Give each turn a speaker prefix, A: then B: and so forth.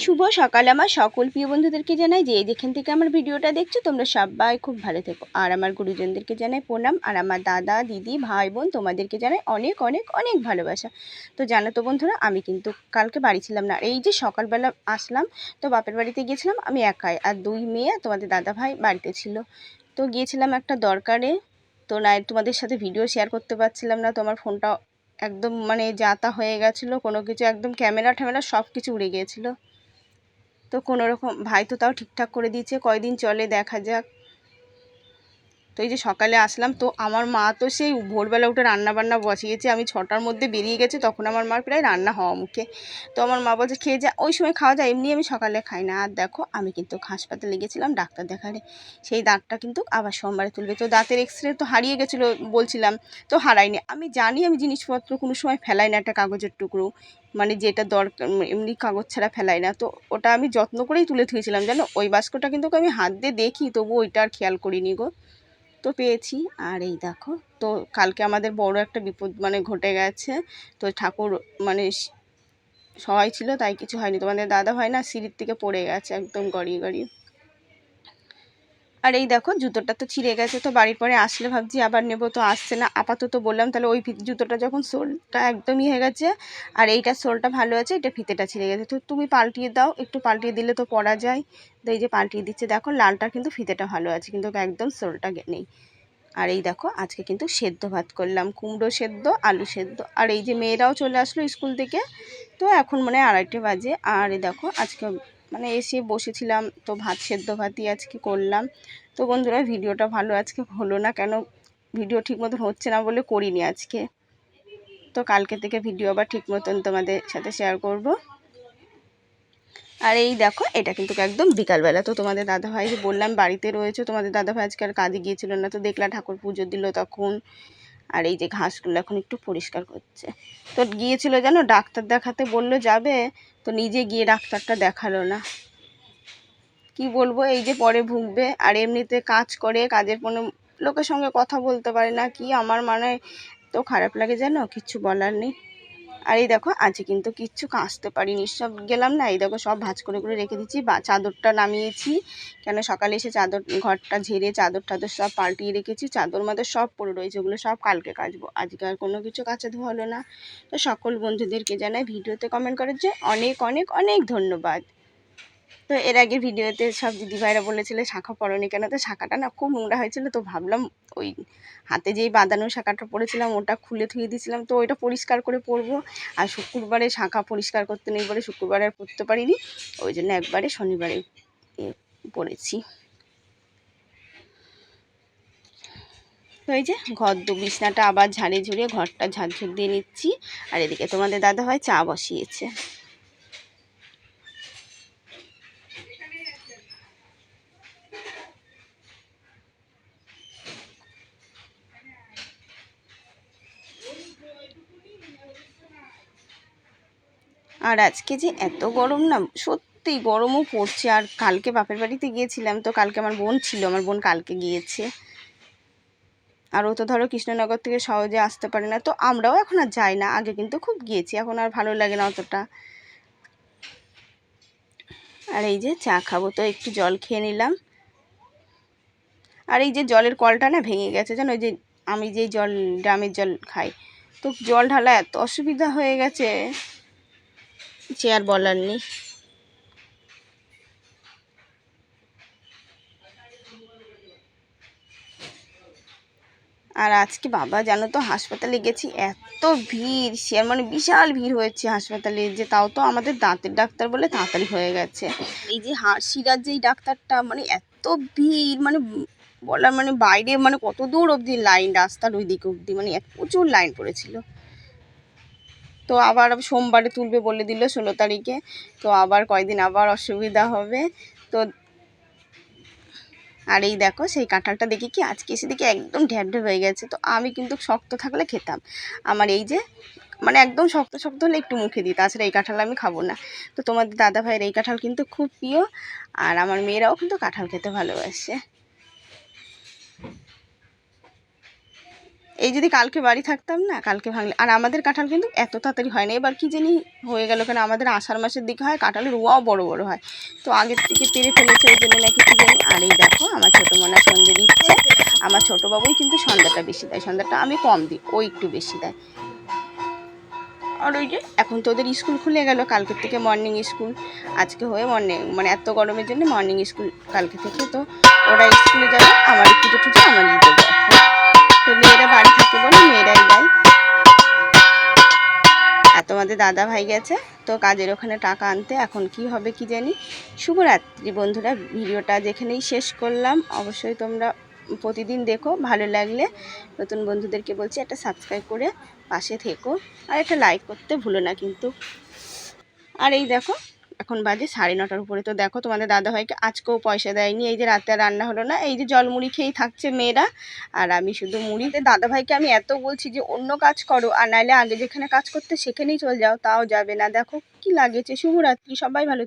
A: শুভ সকাল আমার সকল প্রিয় বন্ধুদেরকে জানাই যে যেখান থেকে আমার ভিডিওটা দেখছো তোমরা সবাই খুব ভালো থেকো। আর আমার গুরুজনদেরকে জানাই প্রণাম। আর আমার দাদা দিদি ভাই বোন তোমাদেরকে জানাই অনেক অনেক অনেক ভালোবাসা। তো জানো তো বন্ধুরা, আমি কিন্তু কালকে বাড়ি ছিলাম না। এই যে সকালবেলা আসলাম, তো বাপের বাড়িতে গিয়েছিলাম আমি একাই, আর 2 মেয়ে তোমাদের দাদা ভাই বাড়িতে ছিল। তো গিয়েছিলাম একটা দরকারে। তো না তোমাদের সাথে ভিডিও শেয়ার করতে পারছিলাম না, তোমার ফোনটা একদম মানে যাতা হয়ে গেছিলো, কোনো কিছু একদম ক্যামেরা ট্যামেরা সব কিছু উড়ে গিয়েছিলো। তো কোনো রকম ভাই তো তাও ঠিকঠাক করে দিয়েছে, কয়দিন চলে দেখা যাক। তো এই যে সকালে আসলাম, তো আমার মা তো সেই ভোরবেলা উঠে রান্না বান্না বসিয়েছে। আমি 6টার মধ্যে বেরিয়ে গেছি, তখন আমার মার প্রায় রান্না হওয়া মুখে। তো আমার মা বলছে খেয়ে যা, ওই সময় খাওয়া যায়, এমনি আমি সকালে খাই না। আর দেখো আমি কিন্তু হাসপাতালে গেছিলাম ডাক্তার দেখালে। সেই দাঁতটা কিন্তু আবার সোমবারে তুলবে। তো দাঁতের এক্সরে তো হারিয়ে গেছিলো বলছিলাম, তো হারাইনি। আমি জানি আমি জিনিসপত্র কোনো সময় ফেলাই না একটা কাগজের টুকরো, মানে যেটা দরকার এমনি কাগজ ছাড়া ফেলাই না। তো ওটা আমি যত্ন করেই তুলে থুয়েছিলাম জানো। ওই বাস্কটা কিন্তু আমি হাত দিয়ে দেখি, তবু ওইটা আর খেয়াল করিনি গো। তো পেয়েছি। আর এই দেখো, তো কালকে আমাদের বড় একটা বিপদ মানে ঘটে গেছে। তো ঠাকুর মানে সবাই ছিল, তাই কিছু হয়নি। তোমাদের দাদা হয় না, সিঁড়ির থেকে পড়ে গেছে একদম গড়িয়ে গড়িয়ে। আর এই দেখো জুতোটা তো ছিঁড়ে গেছে, তো বাড়ির পরে আসলে ভাবছি আবার নেবো, তো আসছে না। আপাতত বললাম তাহলে ওই জুতোটা যখন সোলটা একদমই হয়ে গেছে, আর এইটার সোলটা ভালো আছে, এটা ফিতেটা ছিঁড়ে গেছে, তো তুমি পাল্টিয়ে দাও, একটু পাল্টিয়ে দিলে তো পরা যায়। তো এই যে পাল্টিয়ে দিচ্ছে, দেখো লালটা কিন্তু ফিতেটা ভালো আছে, কিন্তু একদম সোলটা নেই। আর এই দেখো আজকে কিন্তু সেদ্ধ ভাত করলাম, কুমড়ো সেদ্ধ আলু সেদ্ধ। আর এই যে মেয়েরাও চলে আসলো স্কুল থেকে, তো এখন মানে 2:30 বাজে। আর এই দেখো আজকে মানে এসে বসেছিলাম, তো ভাত সেদ্ধ ভাতই আজকে করলাম। তো বন্ধুরা ভিডিওটা ভালো আজকে হলো না, কেন ভিডিও ঠিক মতন হচ্ছে না বলে করিনি আজকে। তো কালকে থেকে ভিডিও আবার ঠিক মতন তোমাদের সাথে শেয়ার করব। আর এই দেখো এটা কিন্তু একদম বিকালবেলা, তো তোমাদের দাদাভাই যে বললাম বাড়িতে রয়েছে, তোমাদের দাদাভাই আজকে আর কাজে গিয়েছিল না, তো দেখলা ঠাকুর পুজো দিল তখন। আর এই যে ঘাসগুলো এখন একটু পরিষ্কার করছে। তো গিয়েছিল জানো ডাক্তার দেখাতে, বললো যাবে, তো নিজে গিয়ে ডাক্তারটা দেখালো না। কি বলবো, এই যে পরে ভুগবে। আর এমনিতে কাজ করে, কাজের কোনো লোকের সঙ্গে কথা বলতে পারে না, কি আমার মানে তো খারাপ লাগে জানো, কিচ্ছু বলার নেই। আর এই দেখো আজকে কিন্তু কিচ্ছু কাচতে পারিনি, সব গেলাম না, এই দেখো সব ভাঁজ করে করে রেখে দিচ্ছি। বা চাদরটা নামিয়েছি, কেন সকালে এসে চাদর ঘরটা ঝেড়ে চাদর টাদর সব পাল্টিয়ে রেখেছি। চাদর মাদর সব পড়ে রয়েছে, ওগুলো সব কালকে কাচবো, আজকে আর কোনো কিছু কাচা ধোয়া হলো না। তো সকল বন্ধুদেরকে জানাই ভিডিওতে কমেন্ট করার জন্য অনেক অনেক অনেক ধন্যবাদ। তো এর আগে ভিডিওতে সব দিদিভাইরা বলেছিল শাঁখা পরনি কেন, তো শাঁখাটা না খুব নোংরা হয়েছিল, তো ভাবলাম ওই হাতে যেই বাঁধানো শাঁখাটা পরেছিলাম ওটা খুলে ধুয়ে দিয়েছিলাম, তো ওইটা পরিষ্কার করে পরবো। আর শুক্রবারে শাঁখা পরিষ্কার করতে নেই বলে শুক্রবারে আর পরতে পারিনি, ওই জন্য একবারে শনিবারে পরেছি। তো এই যে ঘর বিছনাটা আবার ঝাড়িয়ে ঝুড়িয়ে ঘরটা ঝাড়ঝুড় দিয়ে নিচ্ছি। আর এদিকে তোমাদের দাদাভাই চা বসিয়েছে। আর আজকে যে এত গরম না, সত্যি গরমও পড়ছে। আর কালকে বাপের বাড়িতে গিয়েছিলাম, তো কালকে আমার বোন ছিল, আমার বোন কালকে গিয়েছে। আর ও তো ধরো কৃষ্ণনগর থেকে সহজে আসতে পারে না, তো আমরাও এখন আর যাই না, আগে কিন্তু খুব গিয়েছি, এখন আর ভালো লাগে না অতটা। আর এই যে চা খাবো, তো একটু জল খেয়ে নিলাম। আর এই যে জলের কলটা না ভেঙে গেছে জানো, ওই যে আমি যেই জল ড্রামের জল খাই, তো জল ঢালা এত অসুবিধা হয়ে গেছে যে আর বলার নেই। আর আজকে বাবা জানো তো হাসপাতালে গেছি, এত ভিড়, সে মানে বিশাল ভিড় হয়েছে হাসপাতালে, যে তাও তো আমাদের দাঁতের ডাক্তার বলে তাড়াতাড়ি হয়ে গেছে। এই যে হাড় শিরার যেই ডাক্তারটা, মানে এত ভিড়, মানে বলার মানে বাইরে, মানে কত দূর অবধি লাইন, রাস্তার ওই দিকে অবধি মানে প্রচুর লাইন পড়েছিল। তো আবার সোমবারে তুলবে বলে দিল 16 তারিখে, তো আবার কয়দিন আবার অসুবিধা হবে। তো আর এই দেখো সেই কাঁঠালটা দেখি কি আজকে এসে দেখি একদম ঢ্যাপ ঢ্যাপ হয়ে গেছে, তো আমি কিন্তু শক্ত থাকলে খেতাম। আমার এই যে মানে একদম শক্ত শক্ত হলে একটু মুখে দিই, তাছাড়া এই কাঁঠাল আমি খাবো না। তো তোমাদের দাদা ভাইয়ের এই কাঁঠাল কিন্তু খুব প্রিয়, আর আমার মেয়েরাও কিন্তু কাঁঠাল খেতে ভালোবাসে। এই যদি কালকে বাড়ি থাকতাম না, কালকে ভাঙলে। আর আমাদের কাঁঠাল কিন্তু এত তাড়াতাড়ি হয় না, এবার কি জানি হয়ে গেল কেন। আমাদের আষাঢ় মাসের দিকে হয়, কাঁঠালের রোয়াও বড় বড় হয়, তো আগের থেকে পেরে ফেলেছে ওই জন্য নাকি কি জানি। আর এই দেখো আমার ছোটো মনা সন্ধে দিচ্ছে। আমার ছোটো বাবুই কিন্তু সন্ধ্যাটা বেশি দেয়, সন্ধ্যাটা আমি কম দিই, ও একটু বেশি দেয়। আর ওই যে এখন তো ওদের স্কুল খুলে গেল, কালকের থেকে মর্নিং স্কুল, আজকে হয়ে মর্নিং মানে এত গরমের জন্য মর্নিং স্কুল কালকে থেকে। তো ওরা স্কুলে যাবে, আমার পুজো টুজো আমারই দেবো। তো মেয়েরা বাড়ি থাকে বলে মেয়েরাই দেয়। আর তোমাদের দাদা ভাই গেছে তো কাজের ওখানে টাকা আনতে, এখন কি হবে কি জানি। শুভরাত্রি বন্ধুরা, ভিডিওটা যেখানেই শেষ করলাম। অবশ্যই তোমরা প্রতিদিন দেখো, ভালো লাগলে নতুন বন্ধুদেরকে বলছি একটা সাবস্ক্রাইব করে পাশে থেকো, আর একটা লাইক করতে ভুলো না কিন্তু। আর এই দেখো এখন বাজে 9:30 উপরে। তো দেখো তোমাদের দাদাভাইকে আজকেও পয়সা দেয়নি, এই যে রাতে রান্না হলো না, এই যে জলমুড়ি খেয়েই থাকছে মেয়েরা, আর আমি শুধু মুড়িতে। দাদাভাইকে আমি এত বলছি যে অন্য কাজ করো, আর নাহলে আগে যেখানে কাজ করতে সেখানেই চলে যাও, তাও যাবে না। দেখো কি লাগেছে। শুভরাত্রি, সবাই ভালো।